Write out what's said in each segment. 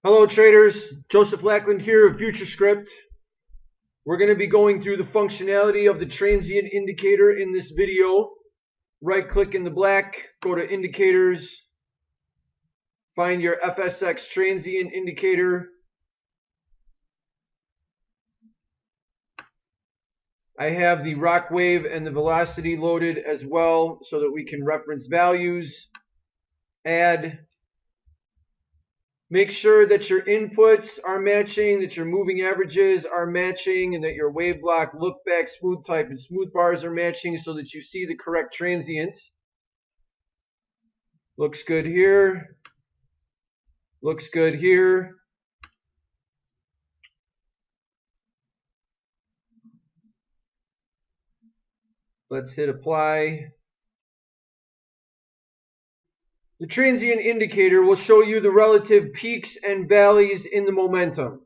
Hello traders, Joseph Lackland here of FutureScript. We're going to be going through the functionality of the transient indicator in this video. Right click in the black, go to indicators, find your FSX transient indicator. I have the Roc Wave and the velocity loaded as well so that we can reference values, add. Make sure that your inputs are matching, that your moving averages are matching, and that your wave block, look back, smooth type, and smooth bars are matching so that you see the correct transients. Looks good here. Looks good here. Let's hit apply. The transient indicator will show you the relative peaks and valleys in the momentum.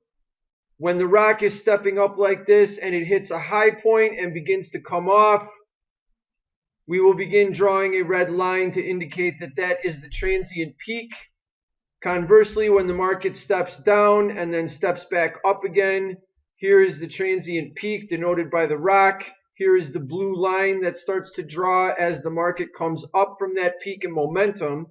When the rock is stepping up like this and it hits a high point and begins to come off, we will begin drawing a red line to indicate that that is the transient peak. Conversely, when the market steps down and then steps back up again, here is the transient peak denoted by the rock. Here is the blue line that starts to draw as the market comes up from that peak in momentum.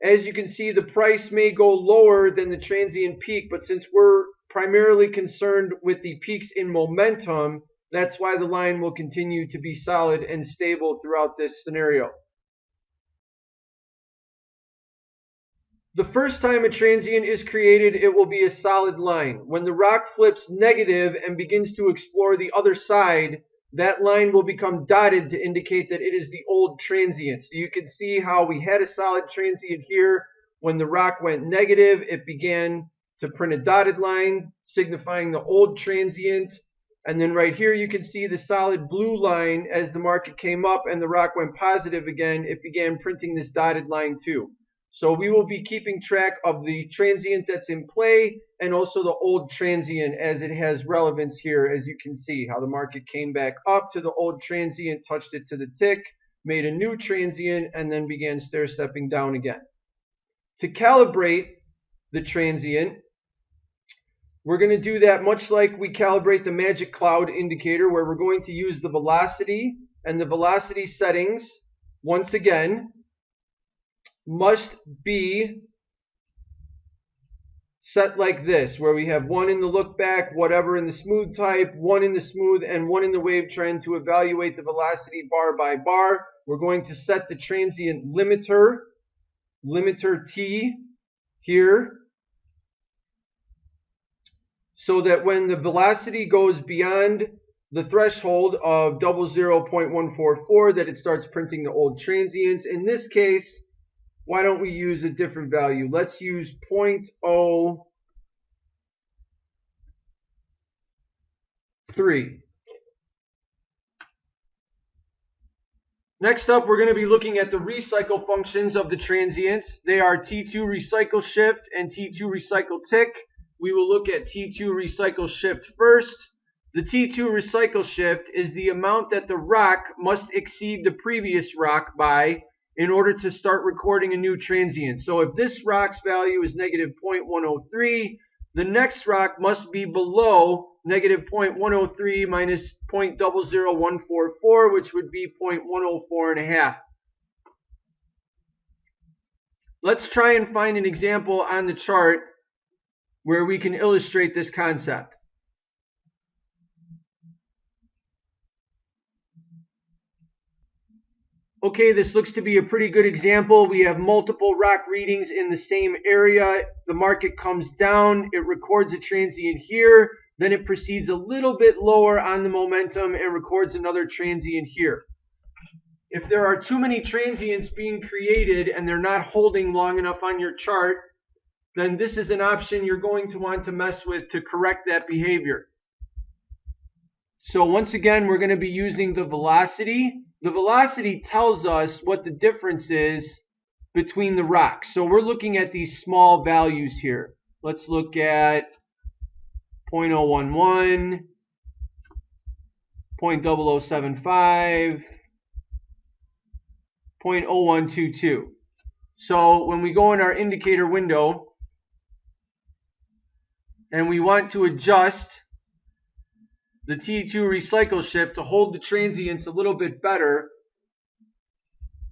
As you can see, the price may go lower than the transient peak, but since we're primarily concerned with the peaks in momentum, that's why the line will continue to be solid and stable throughout this scenario. The first time a transient is created, it will be a solid line. When the rock flips negative and begins to explore the other side, that line will become dotted to indicate that it is the old transient. So you can see how we had a solid transient here. When the rock went negative, it began to print a dotted line signifying the old transient. And then right here you can see the solid blue line. As the market came up and the rock went positive again, it began printing this dotted line too. So we will be keeping track of the transient that's in play and also the old transient as it has relevance here. As you can see how the market came back up to the old transient, touched it to the tick, made a new transient, and then began stair-stepping down again. To calibrate the transient, we're going to do that much like we calibrate the magic cloud indicator, where we're going to use the velocity, and the velocity settings once again must be set like this, where we have one in the look back, whatever in the smooth type, one in the smooth, and one in the wave trend to evaluate the velocity bar by bar. We're going to set the transient limiter T here, so that when the velocity goes beyond the threshold of 0.144, that it starts printing the old transients. In this case, why don't we use a different value? Let's use 0.03. Next up, we're going to be looking at the recycle functions of the transients. They are T2 recycle shift and T2 recycle tick. We will look at T2 recycle shift first. The T2 recycle shift is the amount that the rock must exceed the previous rock by in order to start recording a new transient. So if this rock's value is negative 0.103, the next rock must be below negative 0.103 minus 0.00144, which would be 0.104.5. Let's try and find an example on the chart where we can illustrate this concept. Okay, this looks to be a pretty good example. We have multiple rock readings in the same area. The market comes down, it records a transient here, then it proceeds a little bit lower on the momentum and records another transient here. If there are too many transients being created and they're not holding long enough on your chart, then this is an option you're going to want to mess with to correct that behavior. So once again, we're going to be using the velocity. The velocity tells us what the difference is between the rocks. So we're looking at these small values here. Let's look at 0.011, 0.0075, 0.0122. So when we go in our indicator window, and we want to adjust the T2 recycle shift to hold the transients a little bit better,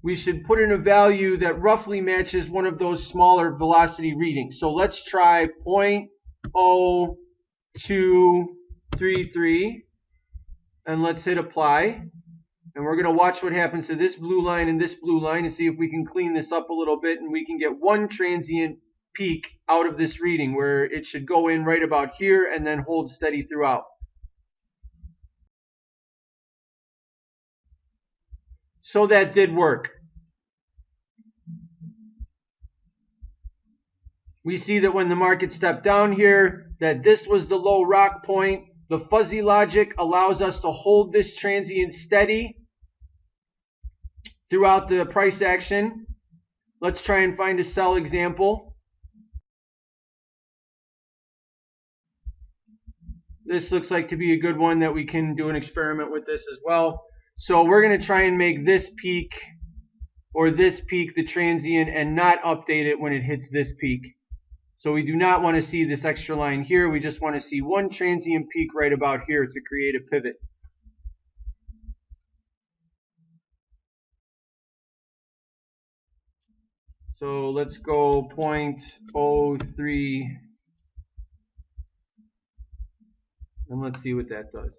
we should put in a value that roughly matches one of those smaller velocity readings. So let's try 0.0233, and let's hit apply. And we're going to watch what happens to this blue line and this blue line and see if we can clean this up a little bit and we can get one transient peak out of this reading where it should go in right about here and then hold steady throughout. So that did work. We see that when the market stepped down here, that this was the low rock point. The fuzzy logic allows us to hold this transient steady throughout the price action. Let's try and find a sell example. This looks like to be a good one that we can do an experiment with this as well. So we're going to try and make this peak or this peak the transient and not update it when it hits this peak. So we do not want to see this extra line here. We just want to see one transient peak right about here to create a pivot. So let's go 0.03 and let's see what that does.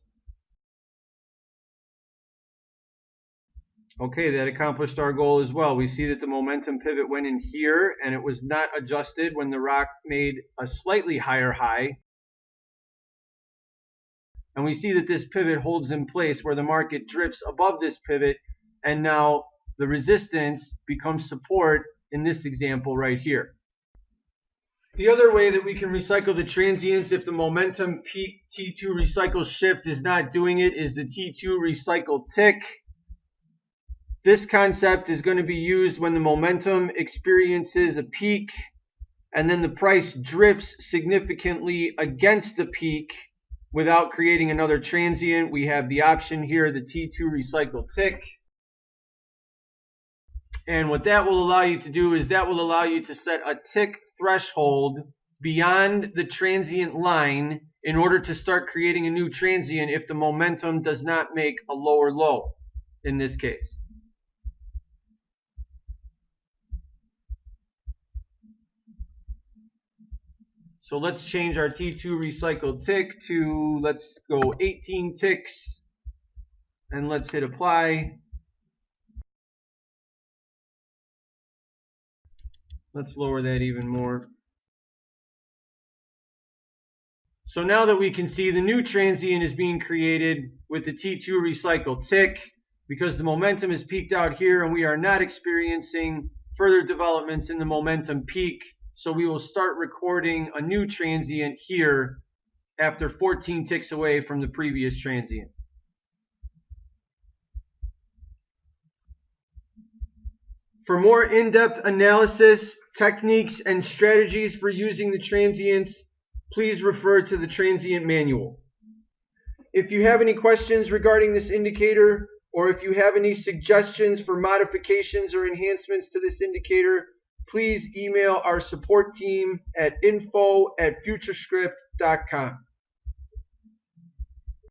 Okay, that accomplished our goal as well. We see that the momentum pivot went in here and it was not adjusted when the rock made a slightly higher high. And we see that this pivot holds in place where the market drifts above this pivot, and now the resistance becomes support in this example right here. The other way that we can recycle the transients if the momentum peak T2 recycle shift is not doing it is the T2 recycle tick. This concept is going to be used when the momentum experiences a peak and then the price drifts significantly against the peak without creating another transient. We have the option here, the T2 recycle tick. And what that will allow you to do is that will allow you to set a tick threshold beyond the transient line in order to start creating a new transient if the momentum does not make a lower low in this case. So let's change our T2 recycled tick to, let's go 18 ticks, and let's hit apply. Let's lower that even more. So now that we can see the new transient is being created with the T2 recycled tick, because the momentum is peaked out here and we are not experiencing further developments in the momentum peak. So we will start recording a new transient here after 14 ticks away from the previous transient. For more in-depth analysis, techniques, and strategies for using the transients, please refer to the Transient Manual. If you have any questions regarding this indicator, or if you have any suggestions for modifications or enhancements to this indicator, please email our support team at info@futurescript.com.